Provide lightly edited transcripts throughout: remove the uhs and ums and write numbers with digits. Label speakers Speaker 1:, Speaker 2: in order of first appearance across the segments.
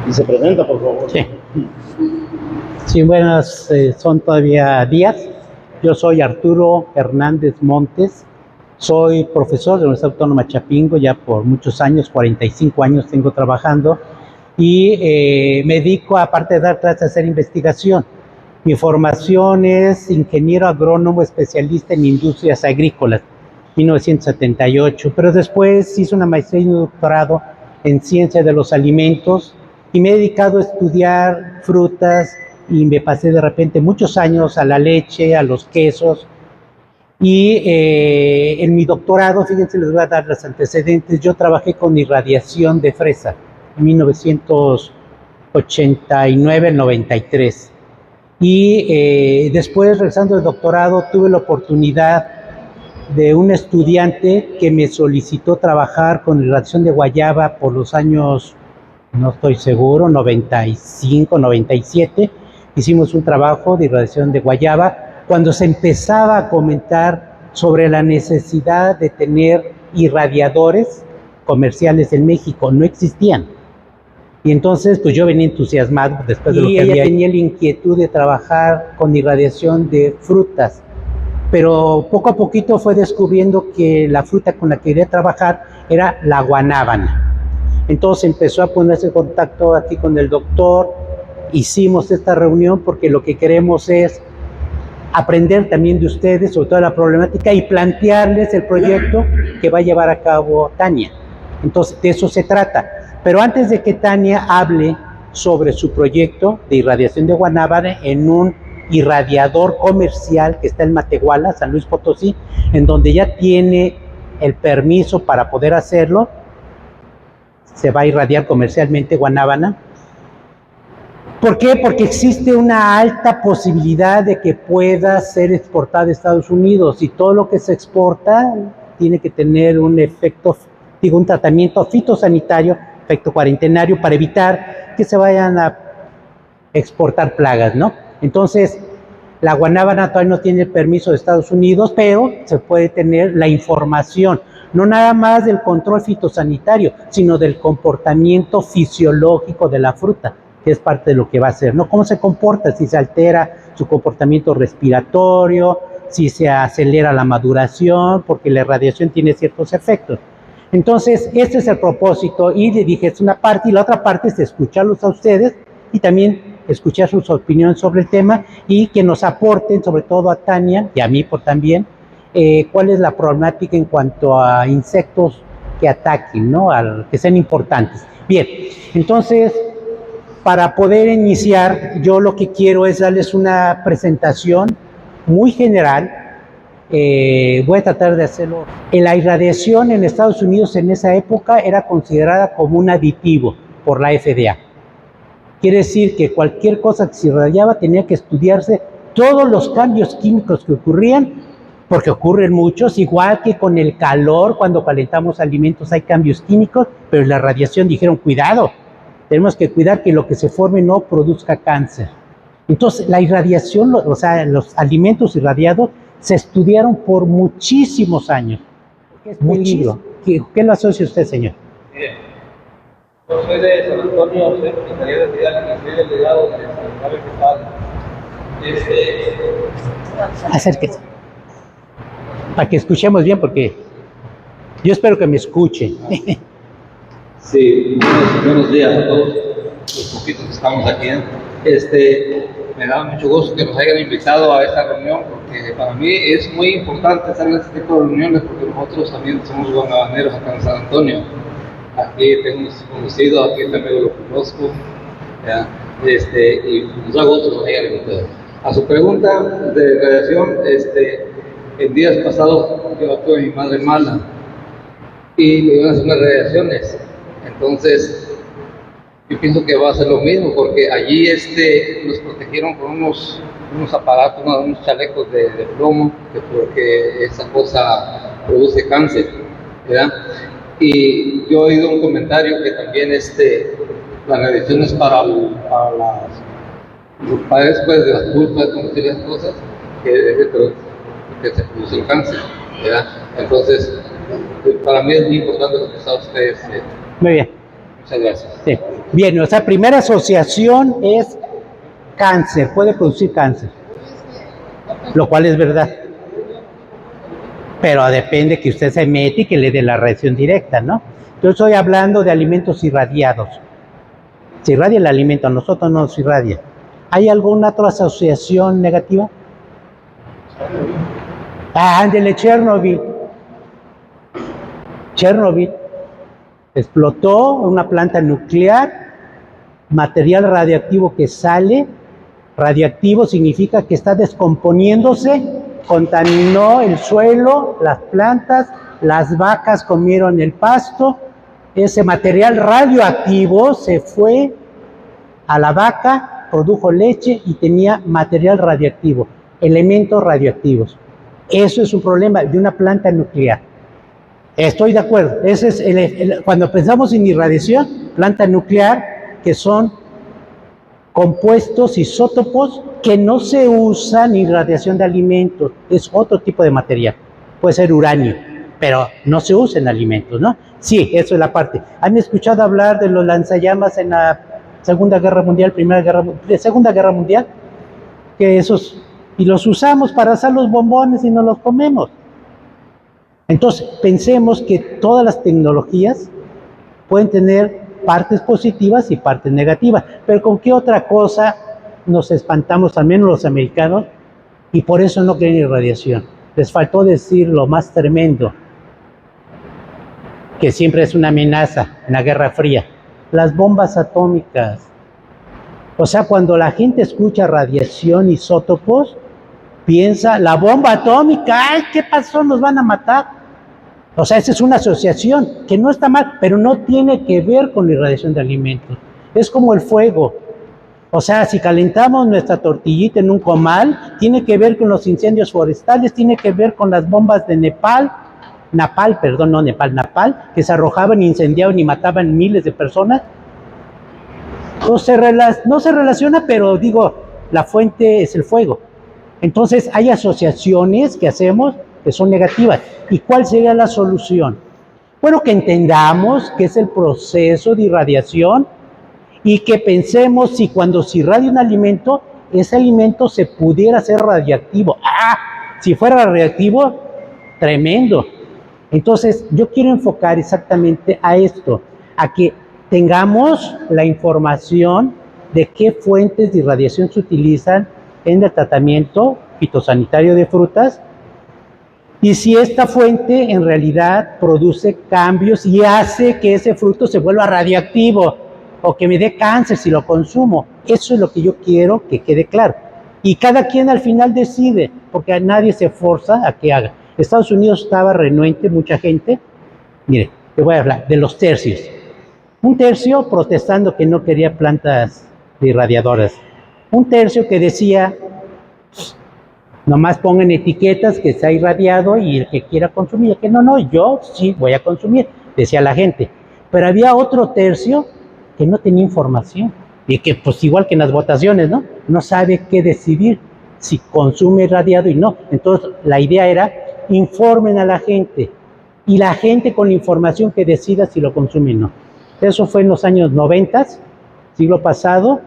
Speaker 1: Y se presenta, por favor.
Speaker 2: Sí. Sí, buenas, son todavía días. Yo soy Arturo Hernández Montes, soy profesor de la Universidad Autónoma Chapingo, ya por muchos años, 45 años tengo trabajando, y me dedico, aparte de dar clases, a hacer investigación. Mi formación es ingeniero agrónomo especialista en industrias agrícolas, 1978, pero después hice una maestría y un doctorado en ciencia de los alimentos y me he dedicado a estudiar frutas y me pasé de repente muchos años a la leche, a los quesos. Y en mi doctorado, fíjense, les voy a dar los antecedentes, yo trabajé con irradiación de fresa en 1989-93. Y después, regresando del doctorado, tuve la oportunidad de un estudiante que me solicitó trabajar con irradiación de guayaba por los años, no estoy seguro, 95, 97. Hicimos un trabajo de irradiación de guayaba cuando se empezaba a comentar sobre la necesidad de tener irradiadores comerciales en México. No existían. Y entonces, pues yo venía entusiasmado después de lo que ella tenía la inquietud de trabajar con irradiación de frutas. Pero poco a poquito fue descubriendo que la fruta con la que quería trabajar era la guanábana. Entonces empezó a ponerse en contacto aquí con el doctor, hicimos esta reunión porque lo que queremos es aprender también de ustedes sobre toda la problemática y plantearles el proyecto que va a llevar a cabo Tania. Entonces, de eso se trata. Pero antes de que Tania hable sobre su proyecto de irradiación de guanábana en un irradiador comercial que está en Matehuala, San Luis Potosí, en donde ya tiene el permiso para poder hacerlo, se va a irradiar comercialmente guanábana. ¿Por qué? Porque existe una alta posibilidad de que pueda ser exportada a Estados Unidos y todo lo que se exporta tiene que tener un efecto, un tratamiento fitosanitario, efecto cuarentenario para evitar que se vayan a exportar plagas, ¿no? Entonces, la guanábana todavía no tiene el permiso de Estados Unidos, pero se puede tener la información, no nada más del control fitosanitario, sino del comportamiento fisiológico de la fruta, que es parte de lo que va a hacer, ¿no? Cómo se comporta, si se altera su comportamiento respiratorio, si se acelera la maduración, porque la radiación tiene ciertos efectos. Entonces, este es el propósito, y le dije, es una parte, y la otra parte es escucharlos a ustedes, y también escuchar sus opiniones sobre el tema, y que nos aporten, sobre todo a Tania, y a mí por también, cuál es la problemática en cuanto a insectos que ataquen, ¿no? Que sean importantes. Bien, entonces, para poder iniciar, yo lo que quiero es darles una presentación muy general. Voy a tratar de hacerlo. La irradiación en Estados Unidos en esa época era considerada como un aditivo por la FDA. Quiere decir que cualquier cosa que se irradiaba tenía que estudiarse todos los cambios químicos que ocurrían, porque ocurren muchos, igual que con el calor, cuando calentamos alimentos hay cambios químicos, pero en la radiación dijeron, cuidado, tenemos que cuidar que lo que se forme no produzca cáncer. Entonces, la irradiación, o sea, los alimentos irradiados se estudiaron por muchísimos años. Es peligro. ¿Qué lo asocia usted, señor?
Speaker 3: Yo soy de San Antonio, soy secretario de Fidel, soy delegado de San Antonio.
Speaker 2: Acérquese. Para que escuchemos bien, porque yo espero que me escuchen.
Speaker 3: Sí, buenos días a todos los poquitos que estamos aquí. Me da mucho gusto que nos hayan invitado a esta reunión, porque para mí es muy importante estar en este tipo de reuniones, porque nosotros también somos guanabaneros acá en San Antonio. Aquí tengo conocido, aquí también lo conozco, ¿ya? Y nos da gusto que nos hayan invitado. A su pregunta de radiación, en días pasados yo tuve a mi madre mala y me iban a hacer unas radiaciones. Entonces, yo pienso que va a ser lo mismo, porque allí nos protegieron con unos aparatos, unos chalecos de plomo, porque esa cosa produce cáncer, ¿verdad? Y yo he oído un comentario que también la radiación es para los padres, pues, de las culpas, como decir las cosas, que se produce el cáncer, ¿verdad? Entonces, para mí es muy importante lo que está usted.
Speaker 2: Muy bien.
Speaker 3: Muchas gracias.
Speaker 2: Sí. Bien, o sea, primera asociación es cáncer, puede producir cáncer, lo cual es verdad. Pero depende que usted se mete y que le dé la radiación directa, ¿no? Yo estoy hablando de alimentos irradiados. Se irradia el alimento, a nosotros no nos irradia. ¿Hay alguna otra asociación negativa? Ándele, Chernobyl. Chernobyl explotó una planta nuclear, material radioactivo que sale. Radioactivo significa que está descomponiéndose, contaminó el suelo, las plantas, las vacas comieron el pasto. Ese material radioactivo se fue a la vaca, produjo leche y tenía material radioactivo, elementos radioactivos. Eso es un problema de una planta nuclear. Estoy de acuerdo. Ese es cuando pensamos en irradiación, planta nuclear, que son compuestos isótopos que no se usan en radiación de alimentos, es otro tipo de material, puede ser uranio, pero no se usa en alimentos, ¿no? Sí, eso es la parte. ¿Han escuchado hablar de los lanzallamas en la Segunda Guerra Mundial, Segunda Guerra Mundial? Que esos, y los usamos para hacer los bombones y no los comemos. Entonces, pensemos que todas las tecnologías pueden tener partes positivas y partes negativas, pero ¿con qué otra cosa nos espantamos, al menos los americanos, y por eso no creen en radiación? Les faltó decir lo más tremendo, que siempre es una amenaza en la Guerra Fría: las bombas atómicas. O sea, cuando la gente escucha radiación, isótopos, piensa, la bomba atómica, ¡ay, qué pasó! Nos van a matar. O sea, esa es una asociación que no está mal, pero no tiene que ver con la irradiación de alimentos. Es como el fuego. O sea, si calentamos nuestra tortillita en un comal, tiene que ver con los incendios forestales, tiene que ver con las bombas de Napal, que se arrojaban, incendiaban y mataban miles de personas. No se relaciona, pero digo, la fuente es el fuego. Entonces, hay asociaciones que hacemos que son negativas. ¿Y cuál sería la solución? Bueno, que entendamos que es el proceso de irradiación y que pensemos si cuando se irradia un alimento, ese alimento se pudiera ser radioactivo. Si fuera radioactivo, tremendo. Entonces, yo quiero enfocar exactamente a esto, a que tengamos la información de qué fuentes de irradiación se utilizan en el tratamiento fitosanitario de frutas, y si esta fuente en realidad produce cambios y hace que ese fruto se vuelva radioactivo o que me dé cáncer si lo consumo. Eso es lo que yo quiero que quede claro. Y cada quien al final decide, porque a nadie se forza a que haga. Estados Unidos estaba renuente, mucha gente. Mire, te voy a hablar de los tercios. Un tercio protestando que no quería plantas irradiadoras. Un tercio que decía, nomás pongan etiquetas que se ha irradiado y el que quiera consumir, el que no, yo sí voy a consumir, decía la gente. Pero había otro tercio que no tenía información y que, pues igual que en las votaciones, no sabe qué decidir, si consume irradiado y no. Entonces la idea era, informen a la gente y la gente con la información que decida si lo consume o no. Eso fue en los años 90, siglo pasado.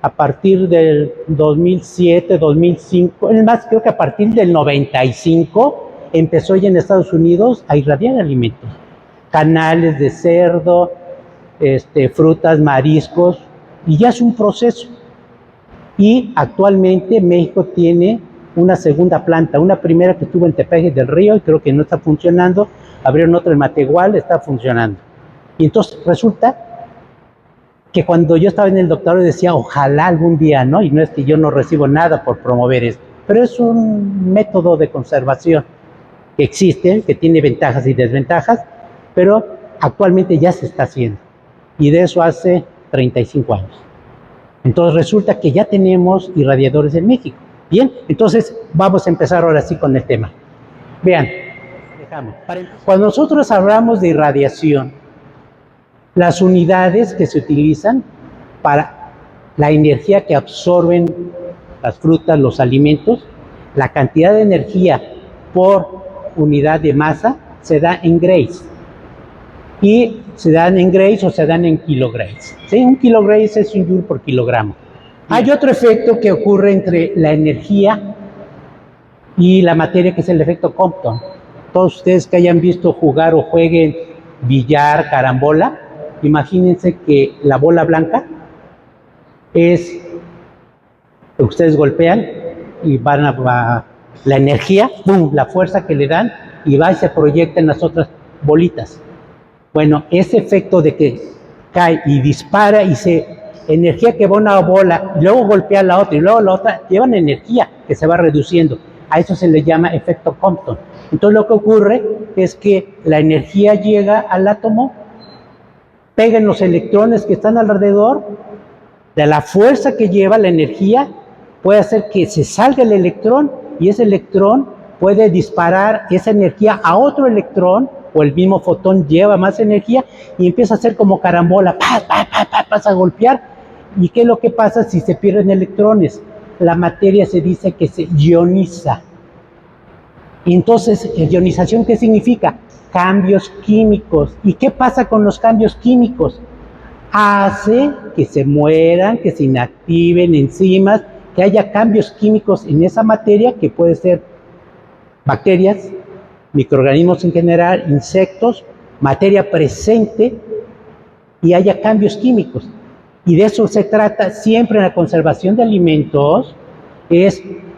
Speaker 2: A partir del 2007, 2005, es más, creo que a partir del 95 empezó ya en Estados Unidos a irradiar alimentos, canales de cerdo, frutas, mariscos, y ya es un proceso. Y actualmente México tiene una segunda planta, una primera que estuvo en Tepeji del Río y creo que no está funcionando, abrieron otra en Matehuala, está funcionando. Y entonces resulta que cuando yo estaba en el doctorado decía, ojalá algún día, ¿no? Y no es que yo no recibo nada por promover esto, pero es un método de conservación que existe, que tiene ventajas y desventajas, pero actualmente ya se está haciendo. Y de eso hace 35 años. Entonces resulta que ya tenemos irradiadores en México. Bien, entonces vamos a empezar ahora sí con el tema. Vean, cuando nosotros hablamos de irradiación, las unidades que se utilizan para la energía que absorben las frutas, los alimentos, la cantidad de energía por unidad de masa se da en grays. y se dan en grays o se dan en kilograys. ¿Sí? Un kilograys es un joule por kilogramo. Hay otro efecto que ocurre entre la energía y la materia, que es el efecto Compton. Todos ustedes que hayan visto jugar o jueguen billar, carambola, imagínense que la bola blanca es lo que ustedes golpean y van a la energía, ¡pum!, la fuerza que le dan y va y se proyecta en las otras bolitas. Bueno, ese efecto de que cae y dispara y energía que va a una bola, y luego golpea la otra y luego la otra, llevan energía que se va reduciendo. A eso se le llama efecto Compton. Entonces lo que ocurre es que la energía llega al átomo, pega en los electrones que están alrededor, de la fuerza que lleva la energía, puede hacer que se salga el electrón y ese electrón puede disparar esa energía a otro electrón, o el mismo fotón lleva más energía y empieza a hacer como carambola, pasa a golpear. ¿Y qué es lo que pasa si se pierden electrones? La materia se dice que se ioniza. Entonces, ionización, ¿qué significa? Cambios químicos. ¿Y qué pasa con los cambios químicos? Hace que se mueran, que se inactiven enzimas, que haya cambios químicos en esa materia, que puede ser bacterias, microorganismos en general, insectos, materia presente, y haya cambios químicos. Y de eso se trata siempre en la conservación de alimentos.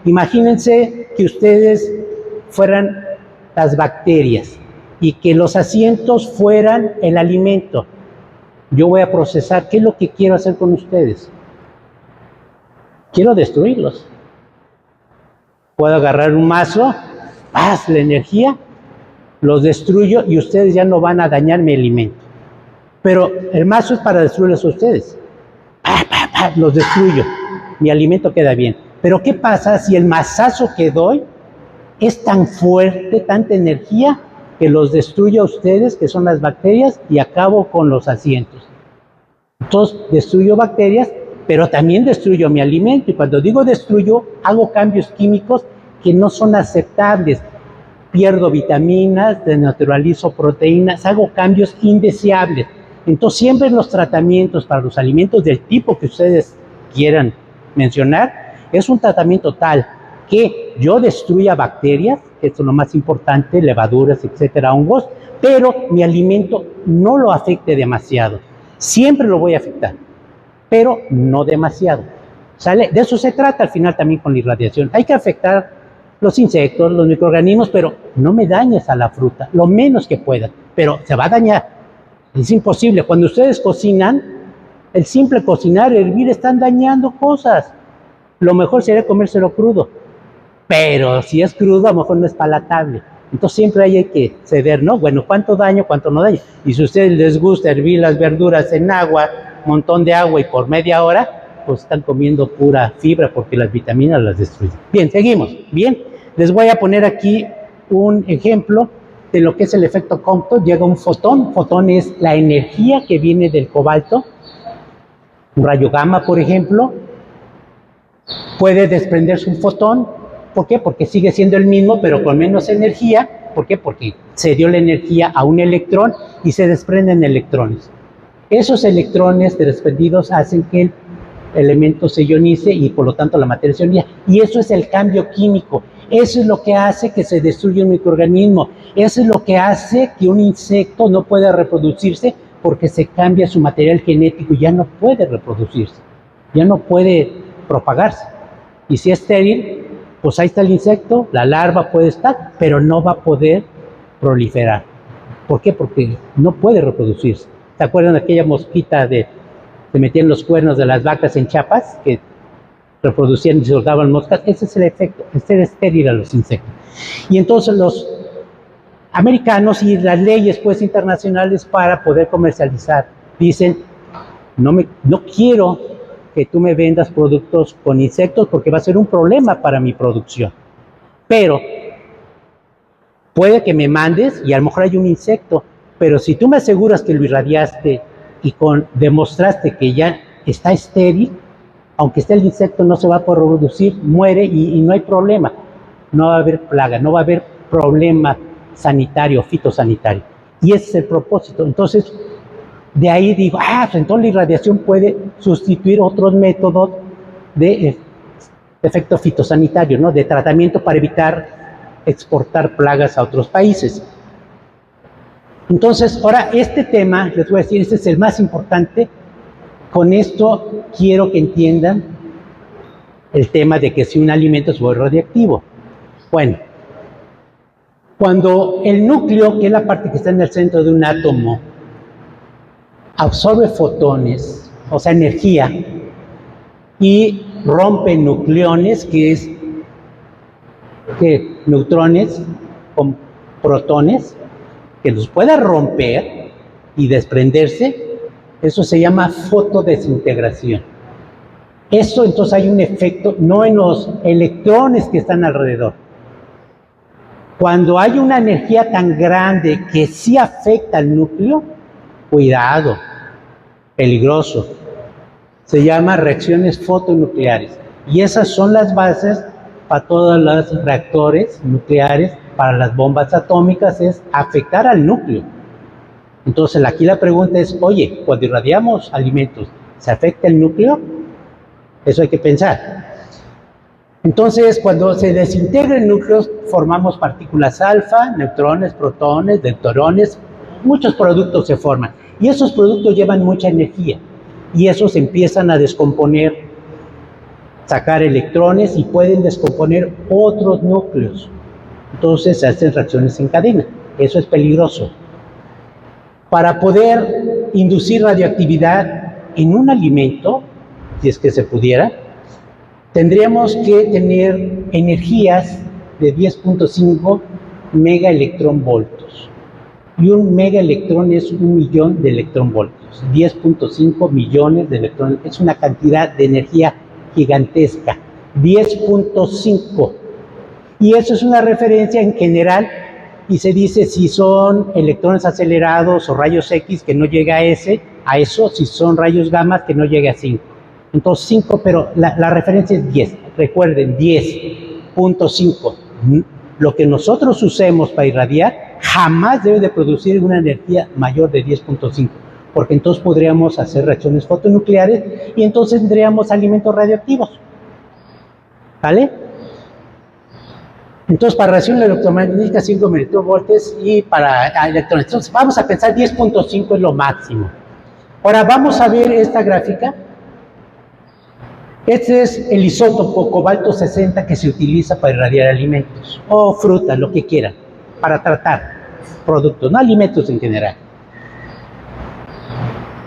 Speaker 2: Imagínense que ustedes fueran las bacterias y que los asientos fueran el alimento. Yo voy a procesar, ¿qué es lo que quiero hacer con ustedes? Quiero destruirlos. Puedo agarrar un mazo, ¡paz!, la energía, los destruyo y ustedes ya no van a dañar mi alimento. Pero el mazo es para destruirlos a ustedes. Los destruyo, mi alimento queda bien. Pero ¿qué pasa si el mazazo que doy es tan fuerte, tanta energía, que los destruyo a ustedes, que son las bacterias, y acabo con los asientos? Entonces destruyo bacterias, pero también destruyo mi alimento. Y cuando digo destruyo, hago cambios químicos que no son aceptables. Pierdo vitaminas, desnaturalizo proteínas, hago cambios indeseables. Entonces, siempre en los tratamientos para los alimentos del tipo que ustedes quieran mencionar, es un tratamiento tal que yo destruya bacterias, que es lo más importante, levaduras, etcétera, hongos, pero mi alimento no lo afecte demasiado. Siempre lo voy a afectar, pero no demasiado. ¿Sale? De eso se trata al final también con la irradiación. Hay que afectar los insectos, los microorganismos, pero no me dañes a la fruta, lo menos que puedas, pero se va a dañar. Es imposible. Cuando ustedes cocinan, el simple cocinar, hervir, están dañando cosas. Lo mejor sería comérselo crudo, pero si es crudo, a lo mejor no es palatable. Entonces siempre hay que ceder, ¿no? Bueno, ¿cuánto daño, cuánto no daño? Y si a ustedes les gusta hervir las verduras en agua, montón de agua, y por media hora, pues están comiendo pura fibra, porque las vitaminas las destruyen. Bien, seguimos. Bien, les voy a poner aquí un ejemplo de lo que es el efecto Compton. Llega un fotón. Fotón es la energía que viene del cobalto. Un rayo gamma, por ejemplo, puede desprenderse un fotón. ¿Por qué? Porque sigue siendo el mismo, pero con menos energía. ¿Por qué? Porque se dio la energía a un electrón y se desprenden electrones. Esos electrones desprendidos hacen que el elemento se ionice y por lo tanto la materia se ioniza. Y eso es el cambio químico. Eso es lo que hace que se destruya un microorganismo. Eso es lo que hace que un insecto no pueda reproducirse, porque se cambia su material genético y ya no puede reproducirse, ya no puede propagarse. Y si es estéril, pues ahí está el insecto, la larva puede estar, pero no va a poder proliferar. ¿Por qué? Porque no puede reproducirse. ¿Se acuerdan de aquella mosquita se metían los cuernos de las vacas en Chiapas, que reproducían y soltaban moscas? Ese es el efecto, ser estéril a los insectos. Y entonces los americanos y las leyes pues internacionales para poder comercializar dicen, no quiero que tú me vendas productos con insectos porque va a ser un problema para mi producción, pero puede que me mandes y a lo mejor hay un insecto, pero si tú me aseguras que lo irradiaste y demostraste que ya está estéril, aunque esté el insecto no se va a poder reproducir, muere y no hay problema, no va a haber plaga, no va a haber problema sanitario, fitosanitario. Y ese es el propósito. Entonces, de ahí digo, pues entonces la irradiación puede sustituir otros métodos de efecto fitosanitario, ¿no? De tratamiento para evitar exportar plagas a otros países. Entonces, ahora este tema, les voy a decir, este es el más importante. Con esto quiero que entiendan el tema de que si un alimento es muy radioactivo. Bueno, cuando el núcleo, que es la parte que está en el centro de un átomo, absorbe fotones, o sea, energía, y rompe nucleones, que es neutrones con protones, que los pueda romper y desprenderse, eso se llama fotodesintegración. Eso entonces hay un efecto no en los electrones que están alrededor. Cuando hay una energía tan grande que sí afecta al núcleo, cuidado, peligroso. Se llama reacciones fotonucleares. Y esas son las bases para todos los reactores nucleares, para las bombas atómicas, es afectar al núcleo. Entonces aquí la pregunta es, oye, cuando irradiamos alimentos, ¿se afecta el núcleo? Eso hay que pensar. Entonces, cuando se desintegra el núcleo, formamos partículas alfa, neutrones, protones, deuterones, muchos productos se forman. Y esos productos llevan mucha energía. Y esos empiezan a descomponer, sacar electrones y pueden descomponer otros núcleos. Entonces se hacen reacciones en cadena. Eso es peligroso. Para poder inducir radioactividad en un alimento, si es que se pudiera, tendríamos que tener energías de 10.5 megaelectronvoltios. Y un megaelectrón es 1.000.000 de electronvoltios. 10.5 millones de electrones. Es una cantidad de energía gigantesca. 10.5. Y eso es una referencia en general. Y se dice si son electrones acelerados o rayos X que no llega a eso, si son rayos gamma que no llegue a 5. Entonces 5, pero la referencia es 10. Recuerden, 10.5. Lo que nosotros usemos para irradiar jamás debe de producir una energía mayor de 10.5, porque entonces podríamos hacer reacciones fotonucleares y entonces tendríamos alimentos radioactivos. ¿Vale? Entonces, para radiación electromagnética 5 milivoltios y para electrones. Entonces, vamos a pensar 10.5 es lo máximo. Ahora, vamos a ver esta gráfica. Este es el isótopo cobalto 60 que se utiliza para irradiar alimentos o frutas, lo que quieran, para tratar productos, no alimentos en general.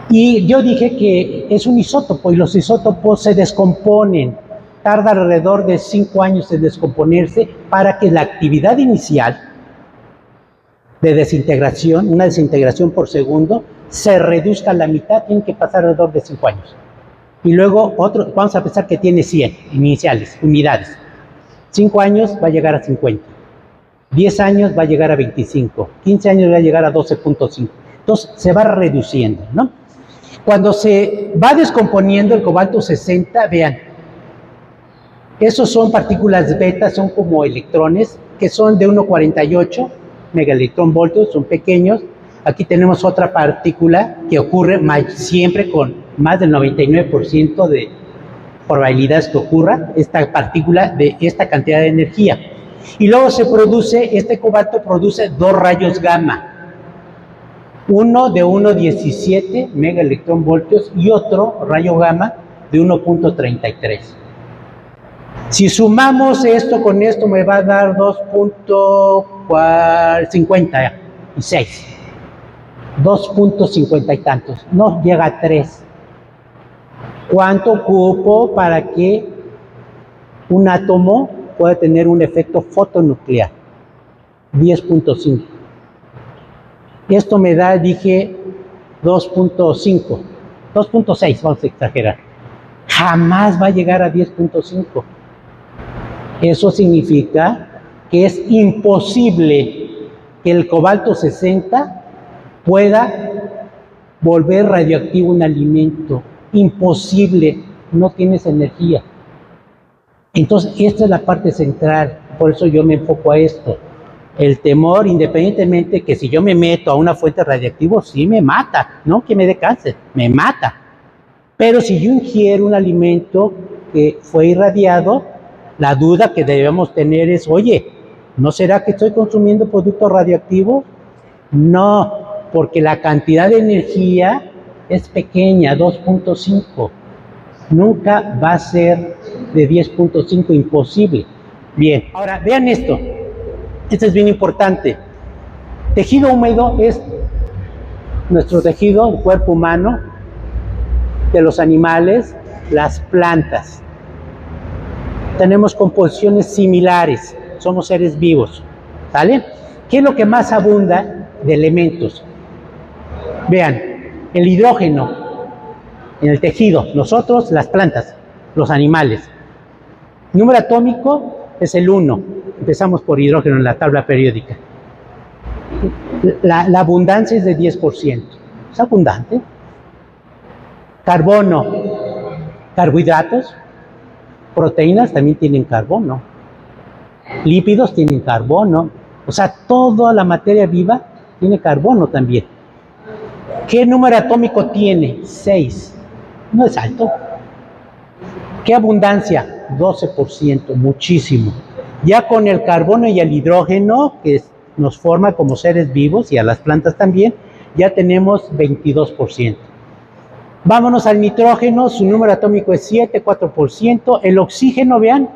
Speaker 2: Y yo dije que es un isótopo y los isótopos se descomponen, tarda alrededor de 5 años en descomponerse para que la actividad inicial de desintegración, una desintegración por segundo, se reduzca a la mitad, tiene que pasar alrededor de 5 años. Y luego otro, vamos a pensar que tiene 100 iniciales, unidades. 5 años va a llegar a 50. 10 años va a llegar a 25. 15 años va a llegar a 12.5. Entonces se va reduciendo, ¿no? Cuando se va descomponiendo el cobalto 60, vean, esos son partículas beta, son como electrones, que son de 1,48 megaelectronvoltios, son pequeños. Aquí tenemos otra partícula que ocurre siempre con más del 99% de probabilidades que ocurra esta partícula de esta cantidad de energía. Y luego se produce, este cobalto produce 2 rayos gamma. Uno de 1,17 megaelectronvoltios y otro rayo gamma de 1.33. Si sumamos esto con esto me va a dar 2.56. 2.50 y tantos. No llega a 3. ¿Cuánto ocupo para que un átomo pueda tener un efecto fotonuclear? 10.5. Esto me da, dije, 2.5. 2.6, vamos a exagerar. Jamás va a llegar a 10.5. Eso significa que es imposible que el cobalto 60 pueda volver radioactivo un alimento. Imposible, no tienes energía. Entonces, esta es la parte central, por eso yo me enfoco a esto. El temor, independientemente que si yo me meto a una fuente radiactiva, sí me mata, no que me dé cáncer, me mata. Pero si yo ingiero un alimento que fue irradiado, la duda que debemos tener es, oye, ¿no será que estoy consumiendo productos radioactivos? No, porque la cantidad de energía es pequeña, 2.5. Nunca va a ser de 10.5, imposible. Bien, ahora vean esto. Esto es bien importante. Tejido húmedo es nuestro tejido, el cuerpo humano, de los animales, las plantas. Tenemos composiciones similares, somos seres vivos, ¿sale? ¿Qué es lo que más abunda de elementos? Vean, el hidrógeno en el tejido, nosotros, las plantas, los animales. Número atómico es el 1, empezamos por hidrógeno en la tabla periódica. La abundancia es de 10%, es abundante. Carbono, carbohidratos, proteínas también tienen carbono, lípidos tienen carbono, o sea, toda la materia viva tiene carbono también. ¿Qué número atómico tiene? 6, no es alto. ¿Qué abundancia? 12%, muchísimo. Ya con el carbono y el hidrógeno, que nos forma como seres vivos y a las plantas también, ya tenemos 22%. Vámonos al nitrógeno, su número atómico es 7, 4%. El oxígeno, vean,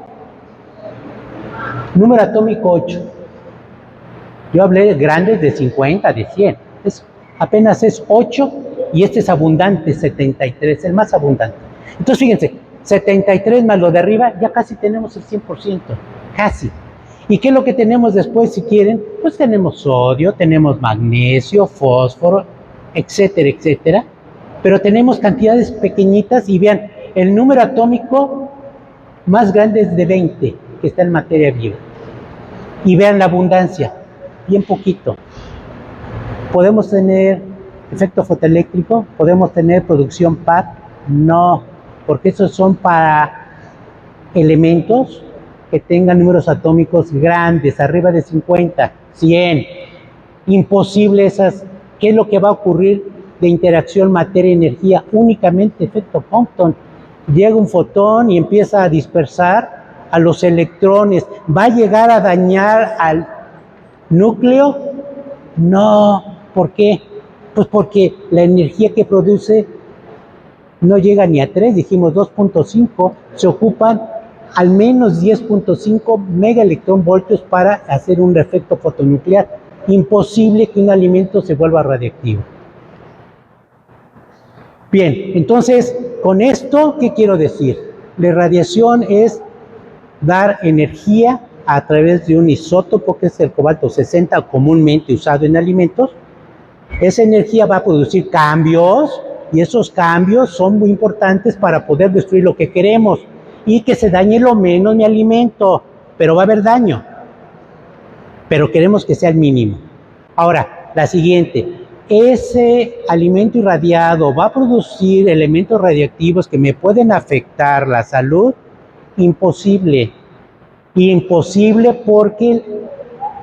Speaker 2: número atómico 8. Yo hablé de grandes de 50, de 100. Apenas es 8 y este es abundante, 73, el más abundante. Entonces fíjense, 73 más lo de arriba, ya casi tenemos el 100%, casi. ¿Y qué es lo que tenemos después, si quieren? Pues tenemos sodio, tenemos magnesio, fósforo, etcétera, etcétera. Pero tenemos cantidades pequeñitas y vean, el número atómico más grande es de 20, que está en materia viva. Y vean la abundancia, bien poquito. ¿Podemos tener efecto fotoeléctrico? ¿Podemos tener producción PAD? No, porque esos son para elementos que tengan números atómicos grandes, arriba de 50, 100. Imposible esas. ¿Qué es lo que va a ocurrir de interacción materia-energía? Únicamente efecto Compton. Llega un fotón y empieza a dispersar a los electrones. ¿Va a llegar a dañar al núcleo? No. ¿Por qué? Pues porque la energía que produce no llega ni a 3, dijimos 2.5, se ocupan al menos 10.5 megaelectronvoltios para hacer un efecto fotonuclear. Imposible que un alimento se vuelva radiactivo. Bien, entonces, con esto, ¿qué quiero decir? La irradiación es dar energía a través de un isótopo, que es el cobalto 60, comúnmente usado en alimentos. Esa energía va a producir cambios, y esos cambios son muy importantes para poder destruir lo que queremos y que se dañe lo menos mi alimento, pero va a haber daño, pero queremos que sea el mínimo. Ahora, la siguiente, ese alimento irradiado va a producir elementos radioactivos que me pueden afectar la salud. Imposible, imposible, porque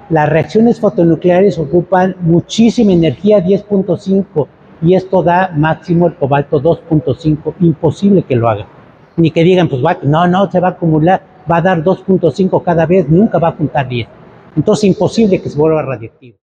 Speaker 2: las reacciones fotonucleares ocupan muchísima energía, 10.5, y esto da máximo el cobalto 2.5, imposible que lo haga. Ni que digan, pues no, se va a acumular, va a dar 2.5 cada vez, nunca va a juntar 10. Entonces, imposible que se vuelva radioactivo.